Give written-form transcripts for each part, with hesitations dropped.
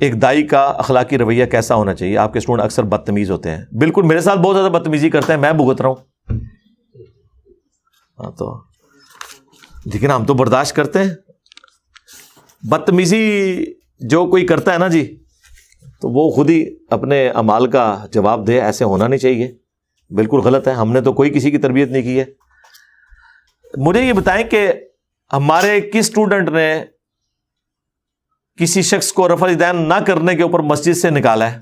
ایک دائی کا اخلاقی رویہ کیسا ہونا چاہیے. آپ کے اسٹوڈنٹ اکثر بدتمیز ہوتے ہیں. بالکل میرے ساتھ بہت زیادہ بدتمیزی کرتے ہیں, میں بھگت رہا ہوں. ہاں تو لیکن ہم تو برداشت کرتے ہیں. بدتمیزی جو کوئی کرتا ہے نا جی, تو وہ خود ہی اپنے اعمال کا جواب دے. ایسے ہونا نہیں چاہیے, بالکل غلط ہے. ہم نے تو کوئی کسی کی تربیت نہیں کی ہے. مجھے یہ بتائیں کہ ہمارے کس اسٹوڈنٹ نے کسی شخص کو رفع الیدین نہ کرنے کے اوپر مسجد سے نکالا ہے,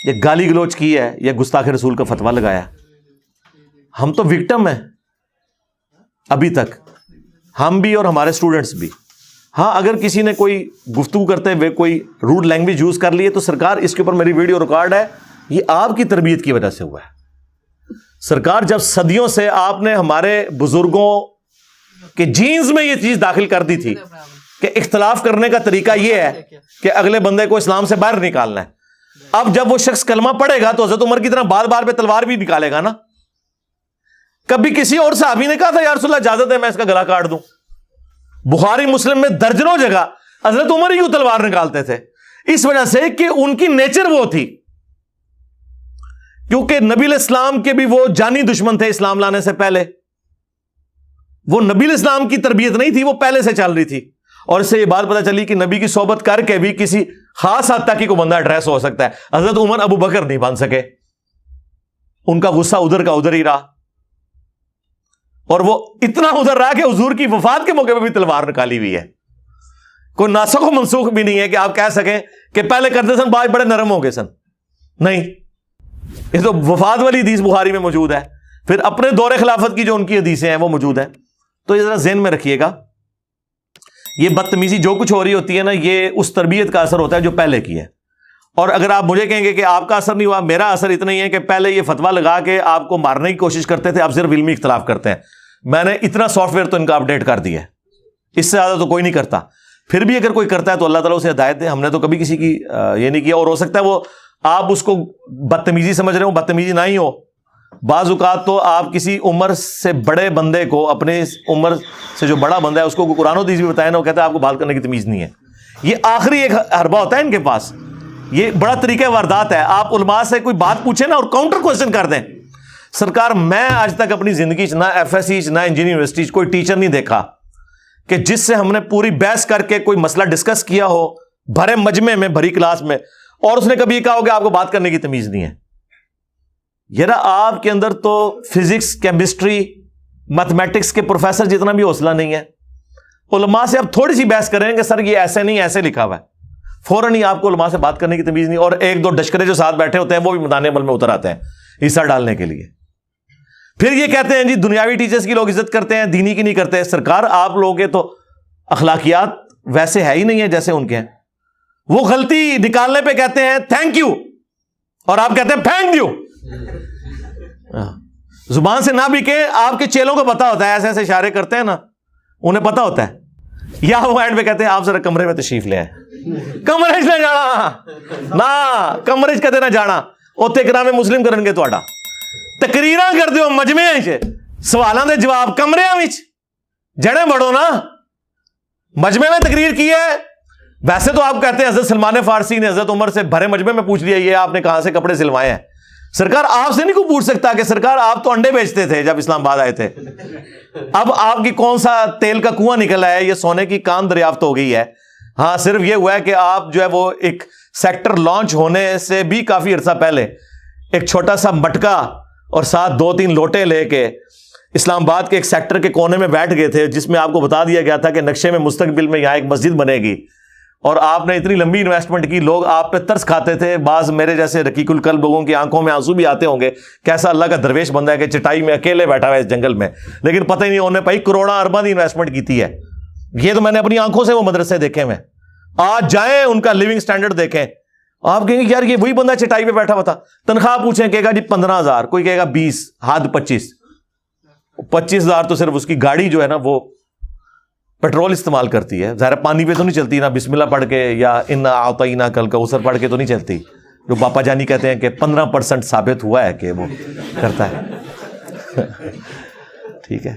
یا گالی گلوچ کی ہے, یا گستاخ رسول کا فتویٰ لگایا؟ ہم تو وکٹم ہیں ابھی تک, ہم بھی اور ہمارے اسٹوڈنٹس بھی. ہاں اگر کسی نے کوئی گفتگو کرتے ہوئے کوئی روڈ لینگویج یوز کر لی ہے تو سرکار اس کے اوپر میری ویڈیو ریکارڈ ہے, یہ آپ کی تربیت کی وجہ سے ہوا ہے. سرکار جب صدیوں سے آپ نے ہمارے بزرگوں کے جینز میں یہ چیز داخل کر دی تھی کہ اختلاف کرنے کا طریقہ یہ ہے کہ اگلے بندے کو اسلام سے باہر نکالنا ہے. اب جب وہ شخص کلمہ پڑھے گا تو حضرت عمر کی طرح بار بار پہ تلوار بھی نکالے گا نا. کبھی کسی اور صحابی نے کہا تھا یا رسول اللہ اجازت ہے میں اس کا گلا کاٹ دوں؟ بخاری مسلم میں درجنوں جگہ حضرت عمر ہی کیوں تلوار نکالتے تھے؟ اس وجہ سے کہ ان کی نیچر وہ تھی, کیونکہ نبی علیہ السلام کے بھی وہ جانی دشمن تھے اسلام لانے سے پہلے. وہ نبی علیہ السلام کی تربیت نہیں تھی, وہ پہلے سے چل رہی تھی. اور اس سے یہ بات پتہ چلی کہ نبی کی صحبت کر کے بھی کسی خاص حد تک ہی کوئی بندہ ایڈریس ہو سکتا ہے. حضرت عمر ابو بکر نہیں بن سکے, ان کا غصہ ادھر کا ادھر ہی رہا, اور وہ اتنا ادھر رہا کہ حضور کی وفات کے موقع پہ بھی تلوار نکالی ہوئی ہے. کوئی ناسخ و منسوخ بھی نہیں ہے کہ آپ کہہ سکیں کہ پہلے کرتے سن بعد بڑے نرم ہو گئے سن, نہیں. یہ تو وفات والی حدیث بخاری میں موجود ہے, پھر اپنے دور خلافت کی جو ان کی حدیثیں ہیں وہ موجود ہیں. تو یہ ذرا ذہن میں رکھیے گا, یہ بدتمیزی جو کچھ ہو رہی ہوتی ہے نا, یہ اس تربیت کا اثر ہوتا ہے جو پہلے کی ہے. اور اگر آپ مجھے کہیں گے کہ آپ کا اثر نہیں ہوا, میرا اثر اتنا ہی ہے کہ پہلے یہ فتویٰ لگا کے آپ کو مارنے کی کوشش کرتے تھے, اب صرف علمی اختلاف کرتے ہیں. میں نے اتنا سافٹ ویئر تو ان کا اپڈیٹ کر دیا ہے, اس سے زیادہ تو کوئی نہیں کرتا. پھر بھی اگر کوئی کرتا ہے تو اللہ تعالیٰ اسے ہدایت دے. ہم نے تو کبھی کسی کی یہ نہیں کیا. اور ہو سکتا ہے وہ آپ اس کو بدتمیزی سمجھ رہے ہو, بدتمیزی نہ ہی ہو. بعض اوقات تو آپ کسی عمر سے بڑے بندے کو, اپنے عمر سے جو بڑا بندہ ہے اس کو قرآن و حدیث بھی بتائے نا, وہ کہتا ہے آپ کو بات کرنے کی تمیز نہیں ہے. یہ آخری ایک حربہ ہوتا ہے ان کے پاس, یہ بڑا طریقہ واردات ہے. آپ علماء سے کوئی بات پوچھیں نا اور کاؤنٹر کوشچن کر دیں. سرکار میں آج تک اپنی زندگی نہ ایف ایس سی نہ انجینئرنگ یونیورسٹی کوئی ٹیچر نہیں دیکھا کہ جس سے ہم نے پوری بحث کر کے کوئی مسئلہ ڈسکس کیا ہو بھرے مجمع میں, بھری کلاس میں, اور اس نے کبھی کہا ہو کہ آپ کو بات کرنے کی تمیز نہیں ہے. ذرا آپ کے اندر تو فزکس, کیمسٹری, میتھمیٹکس کے پروفیسر جتنا بھی حوصلہ نہیں ہے. علماء سے آپ تھوڑی سی بحث کریں کہ سر یہ ایسے نہیں, ایسے لکھا ہوا ہے, فوراً ہی آپ کو علماء سے بات کرنے کی تمیز نہیں. اور ایک دو ڈشکرے جو ساتھ بیٹھے ہوتے ہیں وہ بھی میدان عمل میں اتر آتے ہیں حصہ ڈالنے کے لیے. پھر یہ کہتے ہیں جی دنیاوی ٹیچرز کی لوگ عزت کرتے ہیں, دینی کی نہیں کرتے. سرکار آپ لوگوں کے تو اخلاقیات ویسے ہے ہی نہیں ہے جیسے ان کے ہیں. وہ غلطی نکالنے پہ کہتے ہیں تھینک یو, اور آپ کہتے ہیں پھینک دیو. زبان سے نہ بھی کہ آپ کے چیلوں کو پتا ہوتا ہے, ایسے ایسے اشارے کرتے ہیں نا, انہیں پتا ہوتا ہے. یا وہ اینڈ پہ کہتے ہیں آپ ذرا کمرے میں تشریف لے آئیں. کمرے نہ جانا نہ, کمرے کہتے نہ جانا, اوتے کرام مسلم کرن گے تہاڈا. تقریراں کر دیو مجمعاں وچ, سوالاں دے جواب کمریاں وچ, جڑے بڑو نا. مجمع میں تقریر کی ہے, ویسے تو آپ کہتے ہیں حضرت سلمان فارسی نے حضرت عمر سے بھرے مجمع میں پوچھ لیا یہ آپ نے کہاں سے کپڑے سلوائے ہیں. سرکار آپ سے نہیں کوئی پوچھ سکتا کہ سرکار آپ تو انڈے بیچتے تھے جب اسلام آباد آئے تھے, اب آپ کی کون سا تیل کا کنواں نکلا ہے, یہ سونے کی کان دریافت ہو گئی ہے. ہاں صرف یہ ہوا ہے کہ آپ جو ہے وہ ایک سیکٹر لانچ ہونے سے بھی کافی عرصہ پہلے ایک چھوٹا سا مٹکا اور ساتھ 2-3 لوٹے لے کے اسلام آباد کے ایک سیکٹر کے کونے میں بیٹھ گئے تھے, جس میں آپ کو بتا دیا گیا تھا کہ نقشے میں مستقبل میں یہاں ایک مسجد بنے گی. اور آپ نے اتنی لمبی انویسٹمنٹ کی, لوگ آپ پہ ترس کھاتے تھے. بعض میرے جیسے رقیق القلب لوگوں کی آنکھوں میں آنسو بھی آتے ہوں گے, کیسا اللہ کا درویش بندہ ہے کہ چٹائی میں اکیلے بیٹھا ہوا ہے اس جنگل میں, لیکن پتہ ہی نہیں انہوں نے بھائی کروڑاں ارباں دی انویسٹمنٹ کی ہے. یہ تو میں نے اپنی آنکھوں سے وہ مدرسے دیکھے میں. آج جائیں ان کا لیونگ سٹینڈرڈ دیکھیں, آپ کہیں گے یار یہ وہی بندہ چٹائی پہ بیٹھا ہوا تھا. تنخواہ پوچھیں کہے گا جی 15,000, کوئی کہے گا 20, حد 25,000 تو صرف اس کی گاڑی جو ہے نا وہ پیٹرول استعمال کرتی ہے. ظاہر پانی پہ تو نہیں چلتی, نہ بسم اللہ پڑھ کے یا ان اعطیناک کل کوثر پڑھ کے تو نہیں چلتی, جو پاپا جانی کہتے ہیں کہ 15% ثابت ہوا ہے کہ وہ کرتا ہے. ٹھیک ہے,